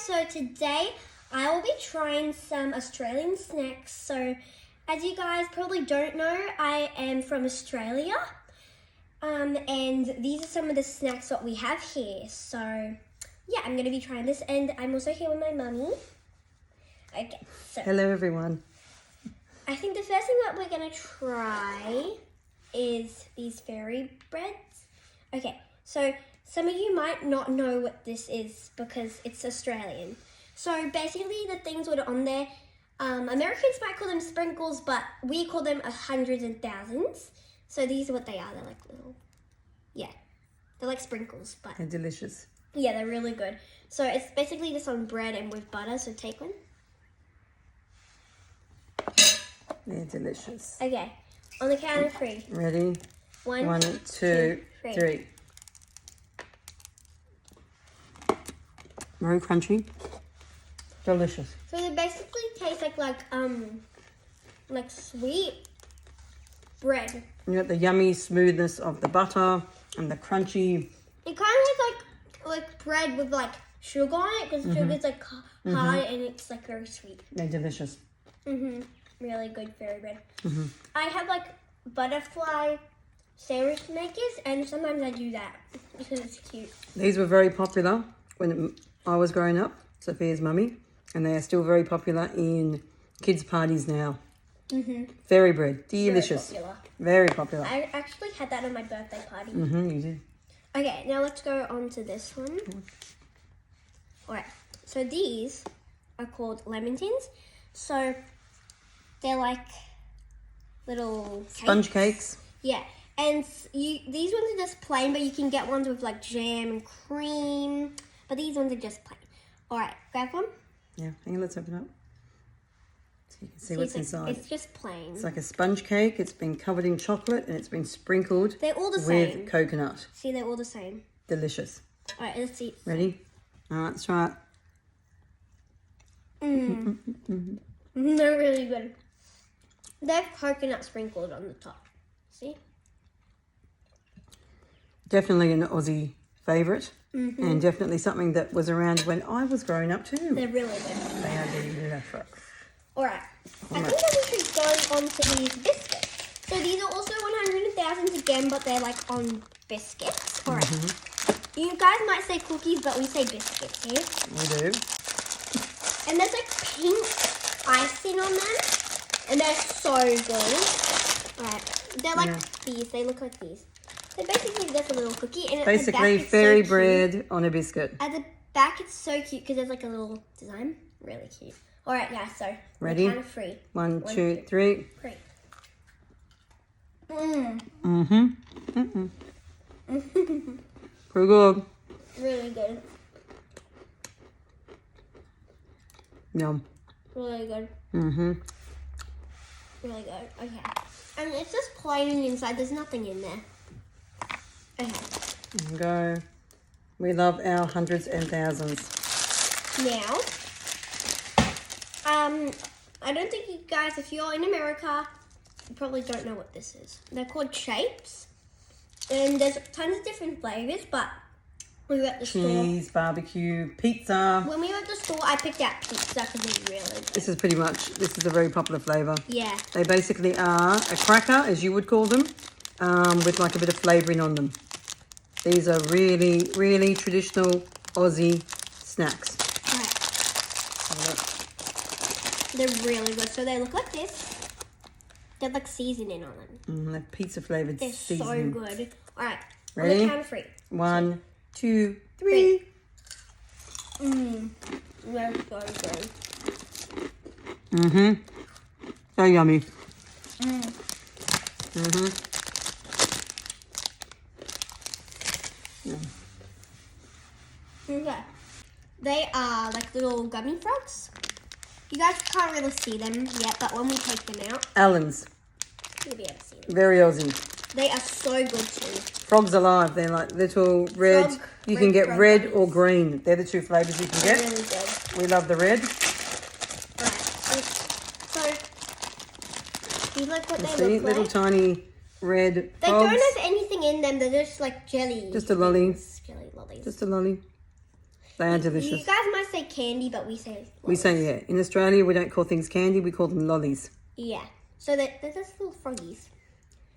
so today I will be trying some Australian snacks. So as you guys probably don't know, I am from Australia. And these are some of the snacks that we have here. So yeah, I'm going to be trying this, and I'm also here with my mummy. Okay, so hello everyone. I think the first thing that we're going to try is these fairy breads. Okay, so some of you might not know what this is because it's Australian. So basically the things that are on there, Americans might call them sprinkles, but we call them hundreds and thousands. So these are what they are. They're like little, yeah, they're like sprinkles, but They're delicious. yeah, they're really good. So it's basically just on bread and with butter, so take one. They're delicious. Okay, on the count of three. Ready? One, two, three. Very crunchy. Delicious. So they basically taste like sweet bread. You got the yummy smoothness of the butter and the crunchy. It kind of like bread with like sugar on it, because sugar's like hard and it's like very sweet. They're delicious. Really good fairy bread. I have like butterfly sandwich makers, and sometimes I do that because it's cute. These were very popular when I was growing up, Sophia's mummy, and they are still very popular in kids' parties now. Fairy bread, delicious. Very popular. I actually had that on my birthday party. You did. Okay, now let's go on to this one. Alright, so these are called lemon tins. So they're like little cakes. Sponge cakes. Yeah, and these ones are just plain, but you can get ones with like jam and cream. But these ones are just plain. Alright, grab one. Yeah, hang on, let's open it up. So you can see what's inside. It's just plain. It's like a sponge cake. It's been covered in chocolate and it's been sprinkled They're all the with same. coconut. See, they're all the same. Delicious. Alright, let's see. Ready? Alright, let's try it. They're really good. They have coconut sprinkled on the top. See? Definitely an Aussie favourite. And definitely something that was around when I was growing up too. They're really good. They are delicious. Alright. I think that we should go on to these biscuits. So these are also 100,000 again, but they're like on biscuits. Alright. You guys might say cookies, but we say biscuits here. We do. And there's like pink icing on them. And they're so good. Alright. They're like these. They look like these. They're basically just a little cookie. And Basically at the back, fairy so bread on a biscuit. At the back, it's so cute because there's like a little design. Really cute. Alright, yeah, so. Ready? Count of three. One, two, three. Great. Pretty good. Really good. Yum. Really good. Mhm. Really good. Okay. And it's just plain inside. There's nothing in there. Okay. There we go. We love our hundreds and thousands. Now, I don't think you guys, if you're in America, you probably don't know what this is. They're called shapes. And there's tons of different flavors, but we were at the store. Cheese, barbecue, pizza. When we were at the store, I picked out pizza because it's really good. This is pretty much, this is a very popular flavour. Yeah. They basically are a cracker, as you would call them, with like a bit of flavouring on them. These are really, really traditional Aussie snacks. Alright. They're really good. So they look like this. They have like seasoning on them. Like pizza flavoured They're seasoning. so good. Alright. Ready? On the count of three. One, two, three. They're so good. So yummy. Okay. They are like little gummy frogs. You guys can't really see them yet, but when we take them out, Allen's. you'll be able to see them. Very Aussie. They are so good too. Frogs alive. They're like little red. You can get frog red gummies. or green. They're the two flavours you can They're get. really good. We love the red. Alright. So, do you like what they See, look little like? tiny red They frogs. don't have anything in them. They're just like jelly. Just a lolly. Jelly lollies. Just a lolly. They are delicious. You guys might say candy, but we say lollies. We say, yeah. In Australia, we don't call things candy. We call them lollies. Yeah. So they're just little froggies.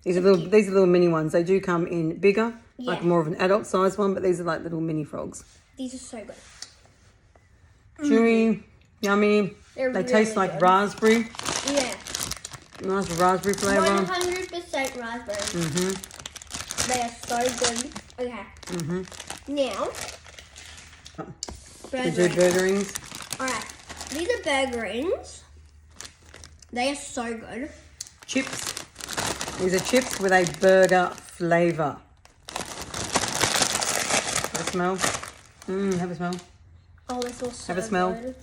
These are little mini ones. They do come in bigger, Yeah. like more of an adult size one, but these are like little mini frogs. These are so good. Chewy, yummy. They're They really taste like good. raspberry. Yeah. Nice raspberry flavour. 100% raspberry. Mm-hmm. They are so good. Okay. Mm-hmm. Now, They do burger rings. Alright. These are burger rings. They are so good. Chips. These are chips with a burger flavour. Have a smell. Have a smell. Oh, this smells so Have a smell. good.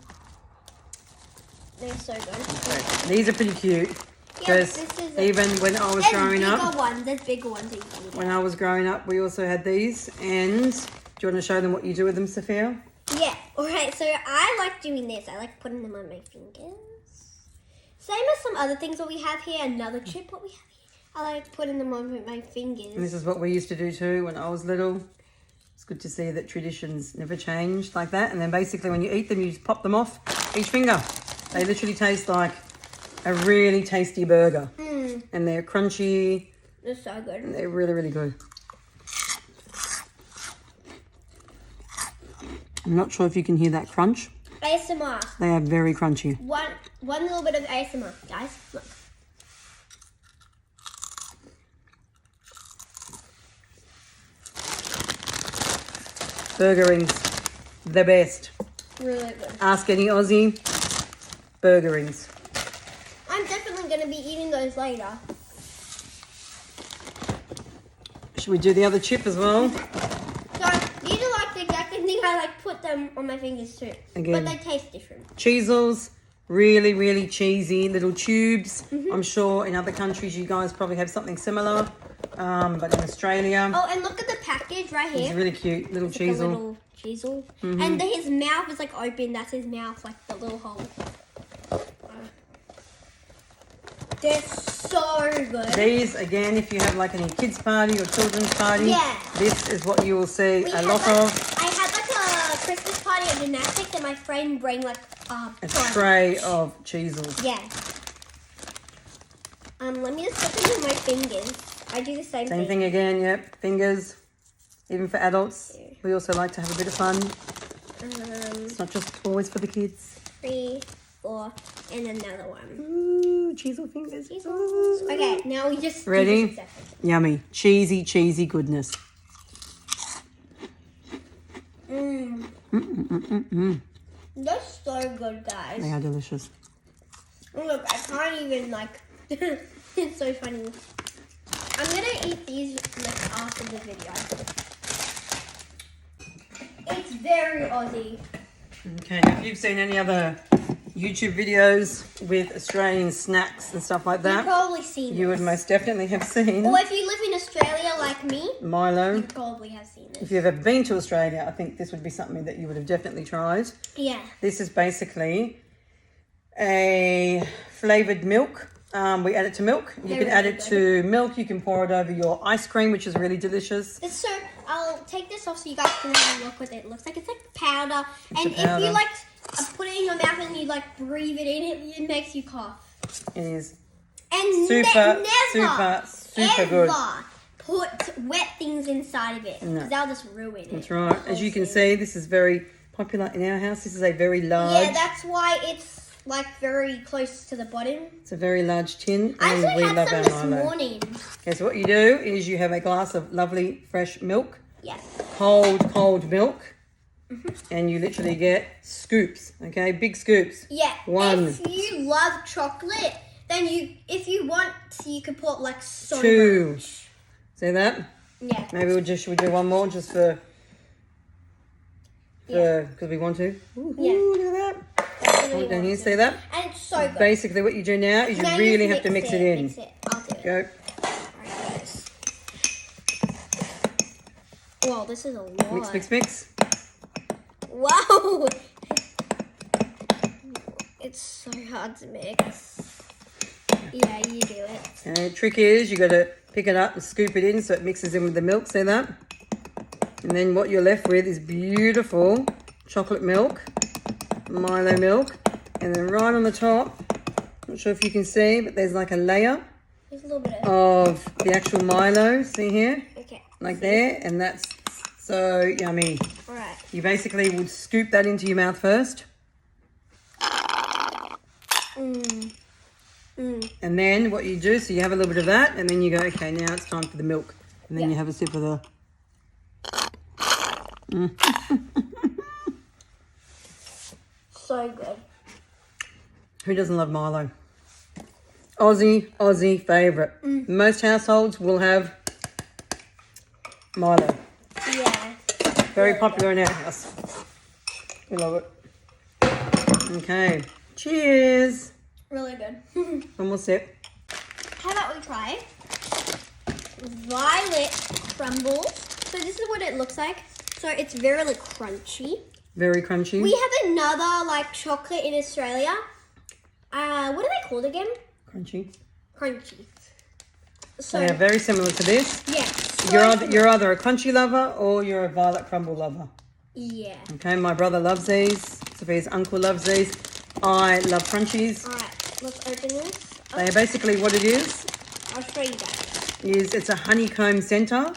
They're so good. These are pretty cute. Yeah, Because even when I was growing up, There's bigger ones that you can when I was growing up, we also had these. And do you want to show them what you do with them, Sophia? Yeah. Alright, so I like doing this. I like putting them on my fingers. Same as some other things that we have here. Another chip what we have here. I like putting them on with my fingers. And this is what we used to do too when I was little. It's good to see that traditions never changed like that. And then basically when you eat them, you just pop them off each finger. They literally taste like a really tasty burger. And they're crunchy. They're so good. And they're really, really good. I'm not sure if you can hear that crunch. ASMR. They are very crunchy. One little bit of ASMR, guys. Look. Burger rings, the best. Really good. Ask any Aussie, burger rings. I'm definitely going to be eating those later. Should we do the other chip as well? So, these are like the exact same thing. I like put them on my fingers too. Again. But they taste different. Cheezels, really, really cheesy little tubes. I'm sure in other countries you guys probably have something similar. But in Australia, Oh, and look at the package right it's here. really cute. Little It's like a cheesel. little cheesel. And his mouth is like open. That's his mouth, like the little hole. They're so good. These, again, if you have like any kids party or children's party, Yeah. this is what you will see We a had, lot like, of. I had like a Christmas party at gymnastics, and my friend bring like A bunch. tray of cheezels. Yeah. Let me just put them in my fingers. I do the same Same thing. thing again, yep. Fingers, even for adults. We also like to have a bit of fun. It's not just always for the kids. 3, 4, and another one. Ooh, cheesel fingers. Cheezels. Okay, now we just Ready? do this in seconds. Yummy. Cheesy, cheesy goodness. They're so good, guys. They are delicious. Look, I can't even like. It's so funny. I'm gonna eat these like after the video. It's very Aussie. Okay, now if you've seen any other YouTube videos with Australian snacks and stuff like You've that, probably seen you would this. most definitely have seen Or if you live in Australia like me, Milo. you probably have seen this. If you've ever been to Australia, I think this would be something that you would have definitely tried. Yeah. This is basically a flavoured milk. We add it to milk. You They're can add really it to milk. You can pour it over your ice cream, which is really delicious. It's so I'll take this off so you guys can have a look what it looks like. It's like powder. And a powder. if you like put it in your mouth and you like breathe it in, it makes you cough. It is And super, never, super good. ever put wet things inside of it. No. Because they'll just ruin it. That's right. As you can see, this is very popular in our house. This is a very large. Yeah, that's why it's like very close to the bottom. It's a very large tin, I and actually we had love some our this Milo. morning. Okay, so what you do is you have a glass of lovely fresh milk, Yes. cold milk, and you literally get scoops. Okay, big scoops. Yeah. One. If you love chocolate, then if you want, you could put like so Two. much. See that? Yeah. Maybe should we do one more just for because we want to. Ooh, Yeah. look at that. Really Can you want see to. that? And it's so good. Basically, what you do now is you Now really just have to mix it in. Mix it. I'll do it. Go. Alright, guys. Whoa, this is a lot. Mix. Wow. It's so hard to mix. Yeah, you do it. And the trick is you got to pick it up and scoop it in so it mixes in with the milk. See that? And then what you're left with is beautiful chocolate milk. Milo milk. And then right on the top, not sure if you can see, but there's like a layer There's a little bit of... of the actual Milo. See here? Okay. Like there. And that's so yummy. Alright. You basically would scoop that into your mouth first. And then what you do, so you have a little bit of that, and then you go, okay, now it's time for the milk. And then you have a sip of the... So good. Who doesn't love Milo? Aussie favourite. Most households will have Milo. Yeah. Very popular in our house. We love it. Okay. Cheers. Really good. One more sip. How about we try violet crumbles? So this is what it looks like. So it's very like crunchy. Very crunchy. We have another like chocolate in Australia. What are they called again? Crunchy. Crunchy. So They are very similar to this. yeah. You're either a crunchy lover or you're a violet crumble lover. Yeah. Okay, my brother loves these. Sophia's uncle loves these. I love crunchies. Alright, let's open this. They are basically what it is I'll show you guys. it's a honeycomb center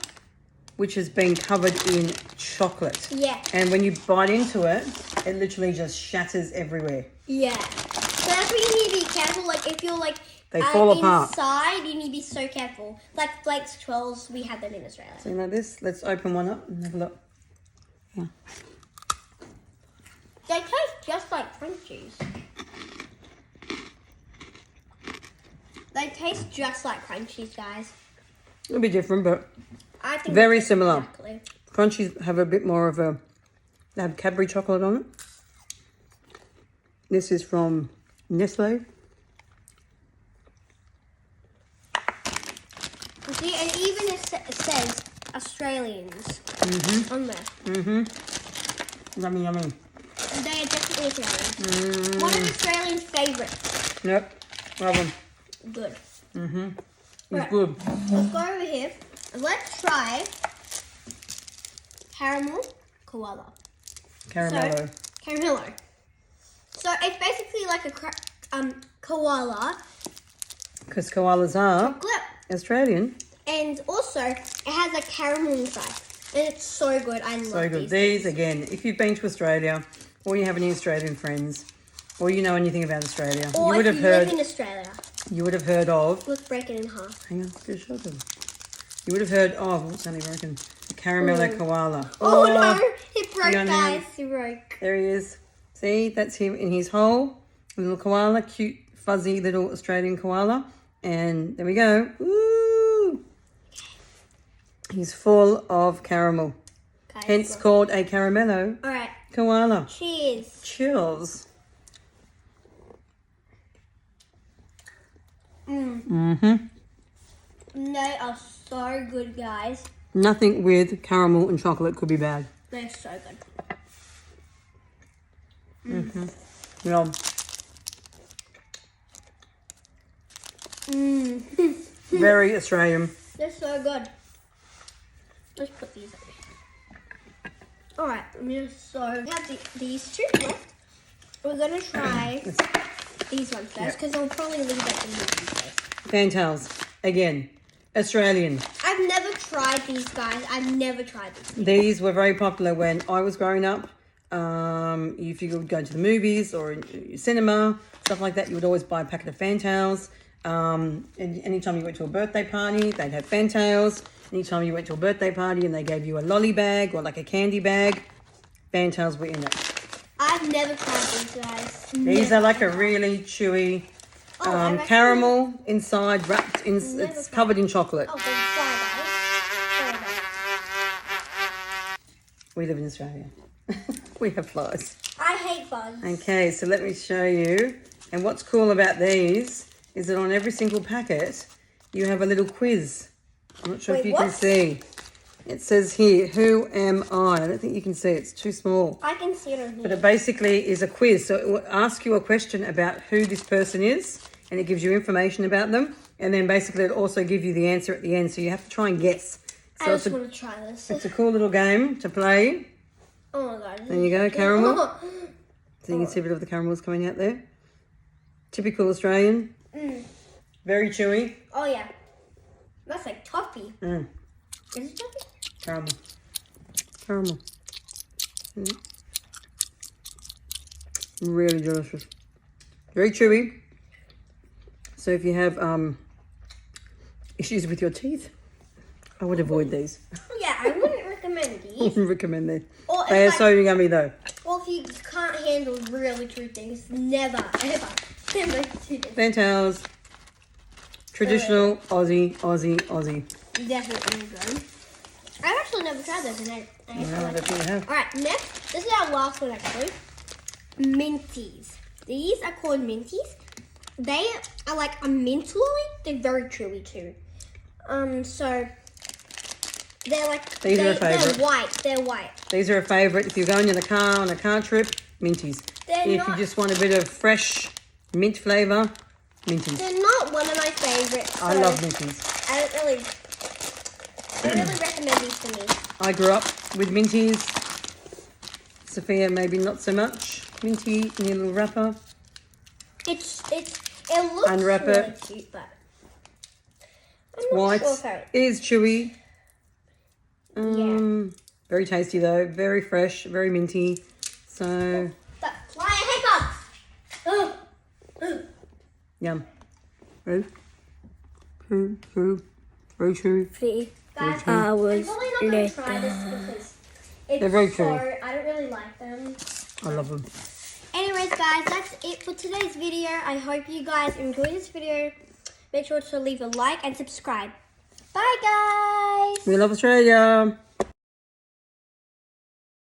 which has been covered in chocolate. Yeah. And when you bite into it, it literally just shatters everywhere. Yeah. So that's why you need to be careful. Like if you're like They fall apart. inside, you need to be so careful. Like Flakes 12s, we have them in Australia. So like this, let's open one up and have a look. Yeah. They taste just like Crunchies. They taste just like Crunchies, guys. It'll be different, but I think very that's similar. Exactly. Crunchies have a bit more of a, they have Cadbury chocolate on it. This is from Nestle. You see, and even it says Australians on there. Yummy, yummy. And they are definitely Australian. One of Australia's favourites. Yep, love them. Good. It's Right. good. Let's go over here and let's try caramel koala. Caramello. Caramello. So it's basically like a koala Because koalas are chocolate, Australian. and also it has a caramel inside, and it's so good. I love So good. these. These, again, if you've been to Australia, or you have any Australian friends, or you know anything about Australia, Or you would if have you heard. live in Australia, You would have heard of. let's break it in half. Hang on, just show them. You would have heard of. What's only broken? The caramello koala. Oh no, it broke, hang on, hang on. guys. It broke. There he is. See, that's him in his hole. A little koala, cute, fuzzy little Australian koala. And there we go. Woo! He's full of caramel. Guys, Hence called a caramello all right. koala. Cheers. Chills. They are so good, guys. Nothing with caramel and chocolate could be bad. They're so good. Yeah. Very Australian. They're so good. Let's put these up. Alright, we have these two left. We're gonna try these ones first because I'll probably leave it in this first. Fantails. Again, Australian. I've never tried these, guys. I've never tried these. These were very popular when I was growing up. If you would go to the movies or cinema, stuff like that, you would always buy a packet of Fantails. And anytime you went to a birthday party, they'd have Fantails. Anytime you went to a birthday party and they gave you a lolly bag or like a candy bag, Fantails were in it. I've never tried these, guys. These are like a really chewy caramel inside, wrapped in. It's covered in chocolate. Oh, sorry, guys. We live in Australia. We have flies. I hate bugs. Okay, so let me show you. And what's cool about these is that on every single packet, you have a little quiz. I'm not sure if Wait, you can what? see. It says here, who am I? I don't think you can see, it's too small. I can see it on But here. it basically is a quiz. So it will ask you a question about who this person is, and it gives you information about them. And then basically it'll also give you the answer at the end. So you have to try and guess. I So just want to try this. it's a cool little game to play. Oh my god. There you go, caramel. So you can see a bit of the caramels coming out there. Typical Australian. Very chewy. Oh yeah. That's like toffee. Mm. Is it toffee? Caramel. Caramel. Really delicious. Very chewy. So if you have issues with your teeth, I would avoid these. Yeah, I wouldn't recommend I these. wouldn't recommend these. Or They are if, so yummy though. or if you can't handle really chewy things, never, ever. Never do this. Fantails. Traditional Aussie. Definitely good. I've actually never tried those, and I Yeah, I definitely have. Alright, next, this is our last one actually. Minties. These are called minties. They are like a mint lolly. They're very chewy too. So they're like These are a favourite. They're white. They're white. These are a favourite if you're going in the car on a car trip. Minties. They're If not, you just want a bit of fresh mint flavour, minties. they're not one of my favorites. I so love minties. I don't really recommend these to me. I grew up with minties. Sophia, maybe not so much. Minty in your little wrapper. It looks Unwrap really it. cute, but I'm not White sure if I, is chewy. Very tasty though. Very fresh. Very minty. So but fly hiccups. yum. Very chewy. Guys, hours I'm probably not going to later. try this because it's They're very so, chewy. I don't really like them. I love them. Anyways, guys, that's it for today's video. I hope you guys enjoyed this video. Make sure to leave a like and subscribe. Bye, guys. We love Australia.